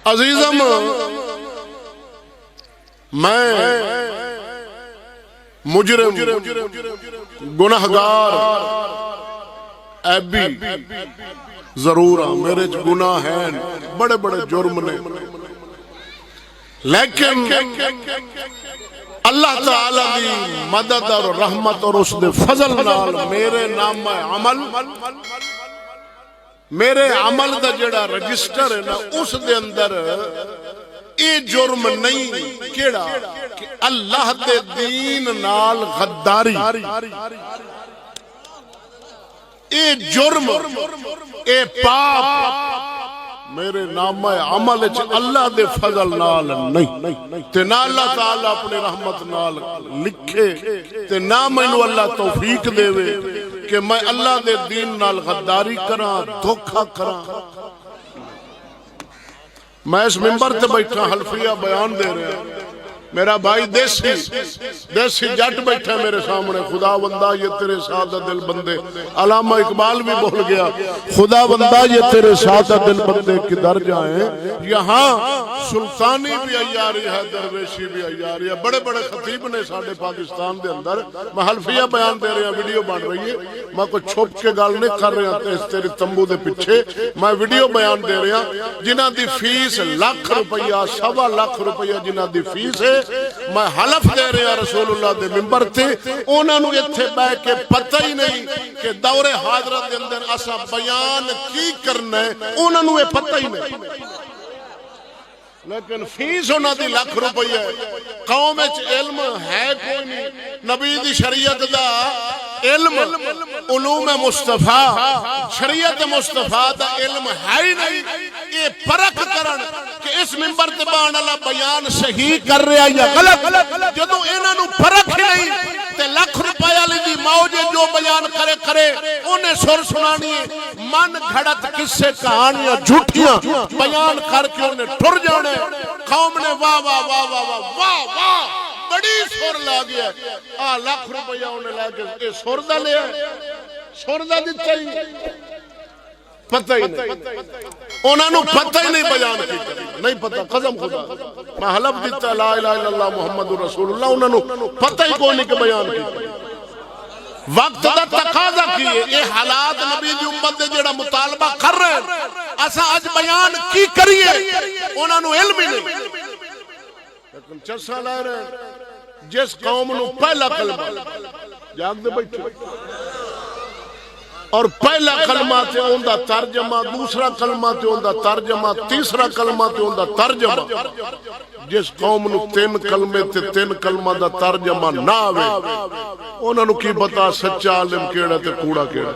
عزیزم میں مجرم گناہگار ایبی ضرور ہاں، میرے گناہ ہیں، بڑے بڑے جرم نے، لیکن اللہ تعالیٰ دی مدد اور رحمت اور اس دے فضل نال میرے نام عمل، میرے عمل دا جڑا رجسٹر ہے نا، اس دے اندر اے جرم نہیں کیڑا کہ اللہ دے دین نال غداری، اے جرم، اے پاپ میرے نام عمل اللہ دے فضل نال نہیں، تے نہ اللہ تعالیٰ اپنے رحمت نال لکھے، تے نہ مینوں اللہ توفیق دے وے کہ میں اللہ دے دین نال غداری کراں، دھوکا کراں۔ میں اس منبر تے بیٹھا حلفیہ بیان دے رہا ہوں، میرا بھائی دیسی جٹ بیٹھا میرے سامنے، خدا بندہ یہ تیرے سادہ دل بندے، علامہ اقبال بھی بول گیا، خدا بندہ یہ تیرے سادہ دل بندے کدھر جائیں، یہاں سلطانی بھی عیاری ہے، درویشی بھی عیاری ہے، بڑے بڑے خطیب نے ساڑھے پاکستان دے اندر، میں حلفیہ بیان دے رہا ہوں، ویڈیو بن رہی ہے، میں کوئی چھپ کے گال نہیں کر رہا ہوں تیری تمبو دے پیچھے، میں ویڈیو بیان دے رہا ہوں، جنہ دی فیس لاکھ روپیہ، سوا لاکھ روپیہ جنہ دی فیس ہے، میں حلف دے رہا رسول اللہ دے ممبر تھے، انہوں نے اتھے بے کے پتہ ہی نہیں کہ دور حاضرت دے اندر اسا بیان کی کرنا ہے، انہوں نے پتہ ہی نہیں، لیکن فیس ہونا دی لاکھ روپیہ ہے، قوم اچ علم ہے کوئی نہیں، نبی دی شریعت دا علم، علوم مصطفیٰ، شریعت مصطفیٰ دا علم ہے ہی نہیں، یہ پرکھ کرن کہ اس ممبر تے بان اللہ بیان صحیح کر رہا یا غلط، جدو انہاں نو پرکھ نہیں تے لاکھ روپیہ لی دی موجے جو بیان کرے انہیں سر سنانی ہے، من گھڑت قصے کہانیاں جھوٹیاں بیان کر کے انہیں ٹر جانے، قوم نے واہ واہ واہ واہ واہ واہ بڑی سور لا گیا، لاکھ روپیہ انہیں لے کے سور دا لیا، سور دا دیتا ہی پتہ ہی نہیں، انہوں نے پتہ ہی نہیں بیان کی نہیں پتہ، قسم خدا میں حلف دیتا لا الہ الا اللہ محمد رسول اللہ، انہوں نے پتہ ہی کوئی نہیں کہ بیان کی، وقت دا تقاضا کیے، یہ حالات نبی دی امت دے جڑا مطالبہ کر رہے ہیں، اسا آج بیان کی کریے، انہوں نے علم ہی نہیں، لیکن چسا لائے رہے ہیں، جس قوم نو پہلا کلمہ جاگ دے بیٹھے، اور پہلا کلمہ تے ہوندہ ترجمہ، دوسرا کلمہ تے ہوندہ ترجمہ، تیسرا کلمہ تے ہوندہ ترجمہ، جس قوم نو تین کلمے تے تین کلمہ دا ترجمہ نہ آوے، انہوں نے کی بتا سچا عالم کیڑا تے کوڑا کیڑا،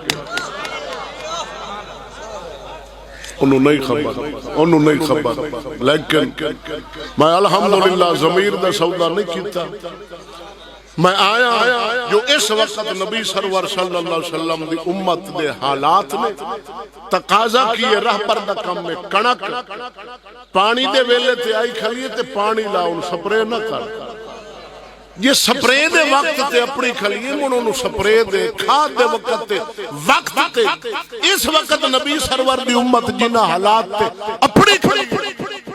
انہوں نہیں خبر، لیکن میں الحمدللہ ضمیر دا سودا نہیں کیتا، میں آیا جو اس وقت نبی سرور صلی اللہ علیہ وسلم دی امت دے حالات نے تقاضا کیے، رہ پر دا کم میں کنک پانی دے ویلے تے آئی کھلیے تے پانی لاؤن سپرے نہ کر، یہ سپرے دے وقت تے اپنی کھلیے انہوں نے سپرے دے کھاد دے وقت تے وقت تے اس وقت نبی سرور دی امت جنہ حالات تے اپنی کھلیے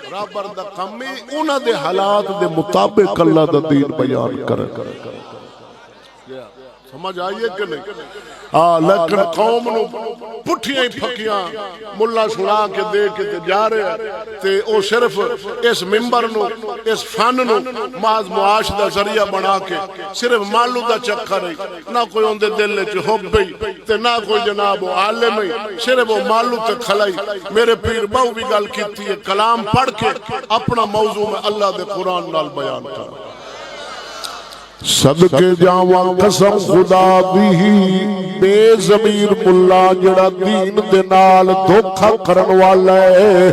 برابر دا کمی انہ دے حالات دے مطابق اللہ دا دین بیان کرے، سمجھ آئیے کہ نہیں؟ لیکن قوم نو پٹھیاں ہی پھکیاں ملا سنا کے دے کے جا رہے ہیں، تے او صرف اس ممبر نو، اس فن نو معاذ معاش دا ذریعہ بنا کے صرف مالو دا چکر ہے، نہ کوئی اندے دل چ حب بھی تے نہ کوئی جناب عالم ہی، صرف وہ مالو تے کھلائی۔ میرے پیر بہو بھی گل کیتی ہے، کلام پڑھ کے اپنا موضوع میں اللہ دے قرآن نال بیان کر، صدقے جاواں قسم خدا دی بے ضمیر ملا جڑا دین دے نال دھوکھا کرن والا ہے،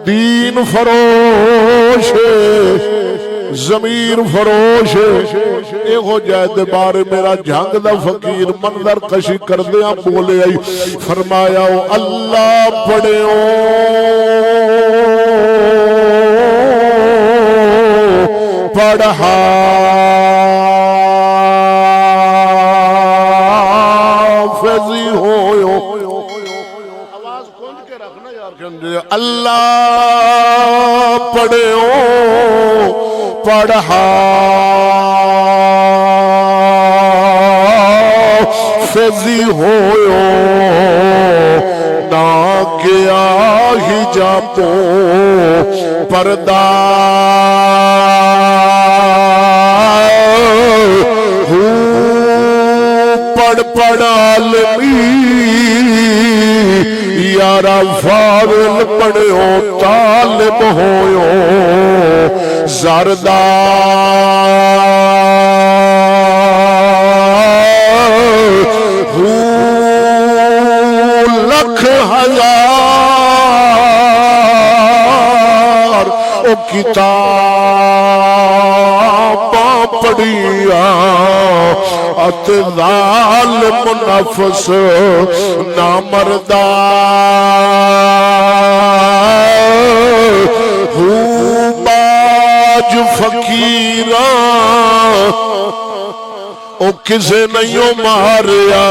دین فروش ضمیر فروش اے ہو جائے دے بارے میرا جھنگ دا فقیر منظر کشی کردیاں بولے آئی، فرمایا او اللہ پڑھیو پڑھا اللہ پڑھو پڑھا فیضی ہوئو نہ گیا ہی جاپو پردہ پڑھ عالمی یارا فاضل پڑھو طالب ہوئو زردہ لکھ ہزار او کتاباں پڑھیا ات ظالم نفس نامردہ باج فقیراں او کسے نہیں ماریا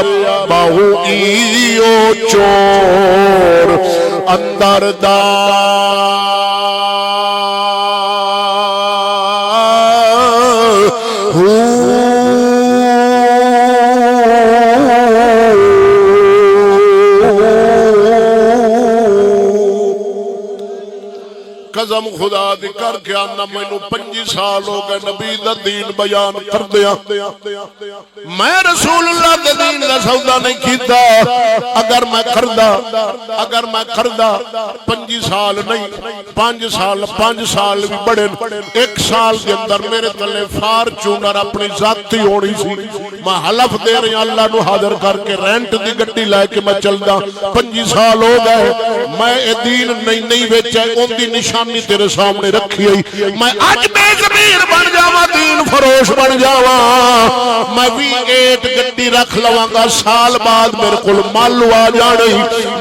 باہو ایو چور اندر قسم خدا دی کر کے آنا میں نو 25 سال ہو گئے نبی دا دین بیان کر دیا میں رسول اللہ دا دین دا سودا نہیں کیتا اگر میں کردہ 25 سال نہیں 5 سال بھی بڑے 1 سال کے اندر میرے تلے فارچونر اپنی ذاتی ہونی سی میں حلف دے رہی اللہ نو حاضر کر کے رینٹ دی گڈی لائے کے میں چل دا 25 سال ہو گئے میں دین نہیں بیچا ان دی نشانی تیرے سامنے رکھی ہوئی میں آج بے ضمیر بن جاواں دین فروش بن جاواں میں بھی 8 گڈی رکھ لواں گا سال بعد میرے کول مالو آ جانے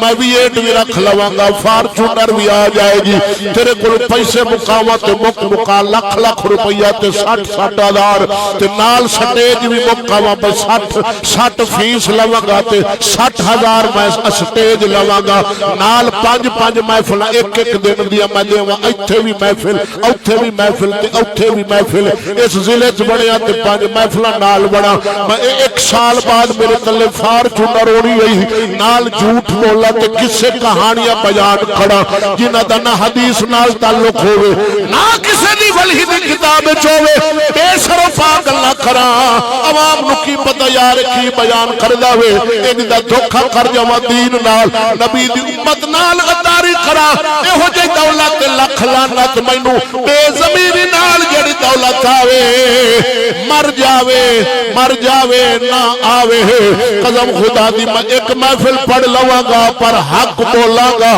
میں بھی 8 بھی رکھ لواں گا فارچونر بھی آ جائے گی تیرے کول پیسے مقامہ تے مکا لکھ روپیہ تے 60 ہزار تے نال سٹیج بھی مقامہ پر 60 فیس لواں گا تے 60 ہزار میں سٹیج لواں گا نال 5 محفل ایک دن دیا میں دیواں ایتھے بھی محفل اوتھے بھی محفل تے اوتھے بھی محفل اس ضلع چ بنیا تے 5 محفلاں نال بنا میں 1 سال بعد میرے تلے فارچونر ہونی ہوئی نال جھوٹ بولا تے کسے کہانیاں بیان کھڑا جنہاں دا نہ حدیث نال تعلق ہوئے نہ کسے دی ولی دی کتاب وچ ہوئے بے سر و پا گلاں کراں عوام نو کی پتہ یار کی بیان کردا وے ان دا دھوکا کر جاواں دین نال نبی دی امت نال غداری کراں ایہو جی دولت لکھ لعنت مینوں بے ضمیری نال جڑی دولت آوے مر جاوے نہ آوے قسم خدا دی میں ایک محفل پڑھ لواں گا پر حق بولاں گا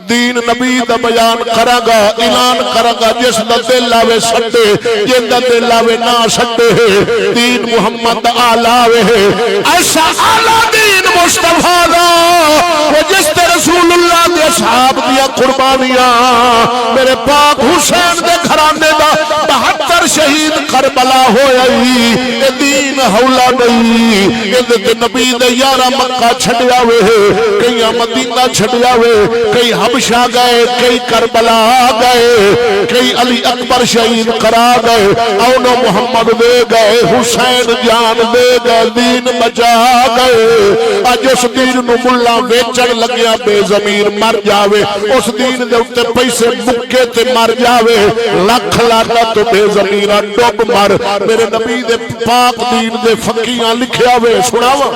دین نبی دا بیان کراں گا اعلان کراں گا جس دا دل آوے سٹے جن دا دل آوے نہ سٹے دین محمد آلاوے ایسا آلہ دین مصطفیٰ دا وہ جس تے رسول اللہ دے اصحاب دیا قربانیاں میرے پاک حسین دے گھرانے دا 72 شہید کربلا ہوئی اے دین حولا نہیں اے دے نبی دے یارہ مکہ چھڑیا ہوئے کئی مدینہ چھڑیا ہوئے کئی حبشہ گئے کئی کربلا گئے کئی علی اکبر شہید کرا گئے اونو محمد دے گئے حسین جان دے گئے دین بچا گئے آج اس دین نو ملا ویچن لگیا بے ضمیر مر جاوے اس دین دے اتے پیسے مکے تے مر جاوے لکھ لعنت بے ضمیرہ ڈوب مر میرے نبی دے پاک دین دے فقیاں لکھیا ہوئے سناوا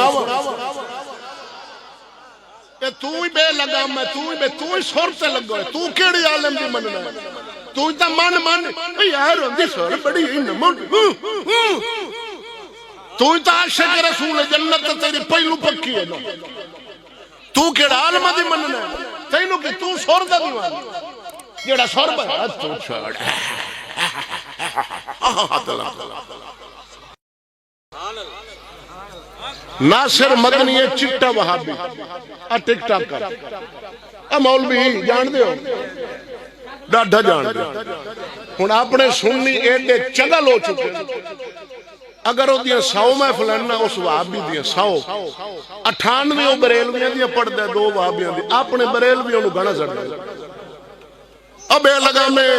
تو ہی بے لگا میں تو ہی سور سے لگا ہے تو کیڑی عالم دی مننا ہے تو ہی تا من یار ہوندی سور بڑی ہی نمون تو ہی تا عاشق رسول جنت تیری پہلو پکی ہے تو کیڑا عالم دی مننا ہے تینوں کہ تو سور دا دیوان جیڑا سور بڑا تو چھوڑ ناصر مدنی چٹا وہابی ٹک ٹاک کر مولوی جان دے ہو ڈاڈھا جان دے ہن اپنے سننی ایڈے چگل ہو چکے اگر وہ دیا 100 محفلیں اس وہابی دیا 100 98 بریلویاں دیا پڑھ دے 2 وہابیاں دی اپنے بریلویوں نو گانا سڑ دے اب بے لگا میں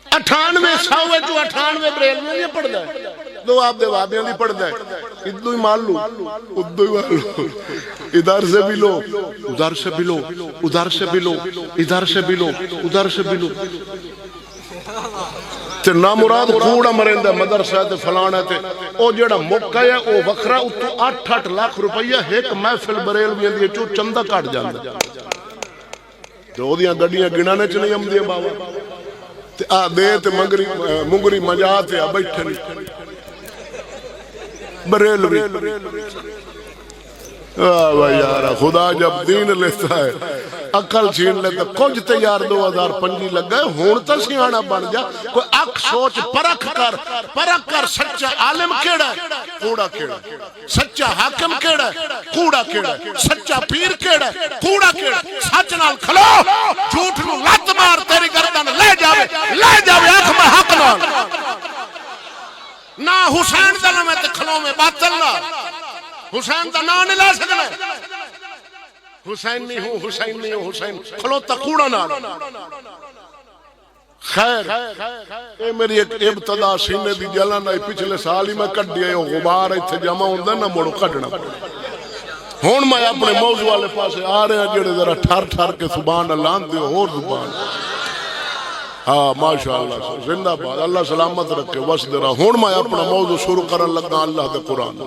اٹھانوے ساوے جو اٹھانوے بریل میں یہ پڑھ دائے دو آپ دے وابیاں دی پڑھ دائے ادھو ہی مان لو ادھو ہی مان لو ادھر سے بھی لو ادھر سے بھی لو ادھر سے بھی لو ادھر سے بھی لو ادھر سے بھی لو تے نامراد کوڑا مرندہ مدرسہ تے فلانا تے او جیڑا موقع ہے او وکھرا اتو 8-8 لاکھ روپیہ ایک محفل بریلویاں دی چو چندہ کٹ جاندا جو دیاں گڈیاں گنانے چ نہیں آمدیاں بابا تے آ دے تے منگری مجا تے آ بیٹھے نہیں بریلوی یار خدا جب دین لیتا ہے عقل چھین لیتا کچھ تے یار 2025 لگ گئے ہون تا سیانا بن جا کوئی اک سوچ پرکھ کر سچا عالم کیڑا ہے کوڑا کیڑا سچا حاکم کیڑا ہے کوڑا کیڑا سچا پیر کیڑا ہے کوڑا کیڑا سچ نال کھلو جھوٹ نو لت مار تیری گردن لے جاوے اکھ میں حق نال نہ حسین دا نام تے کھلو میں باطل نہ حسین دا نام نہیں لے سکنا حسین نہیں ہوں حسین نہیں ہوں حسین کھلوتا کوڑا نہ خیر اے میری ایک ابتدا سینے دی جلن آئی پچھلے سال ہی میں کٹ دیا یہ غبار ایتھے جمع ہوندہ نہ مڑو کٹنا ہون میں اپنے موضوع والے پاسے آ رہے ہیں جڑے ذرا ٹھر کے سبحان اللہ دیو اور زبان ہاں ماشاءاللہ زندہ باد اللہ سلامت رکھے وسط رہا ہون میں اپنا موضوع شروع کرن لگا اللہ دے قرآن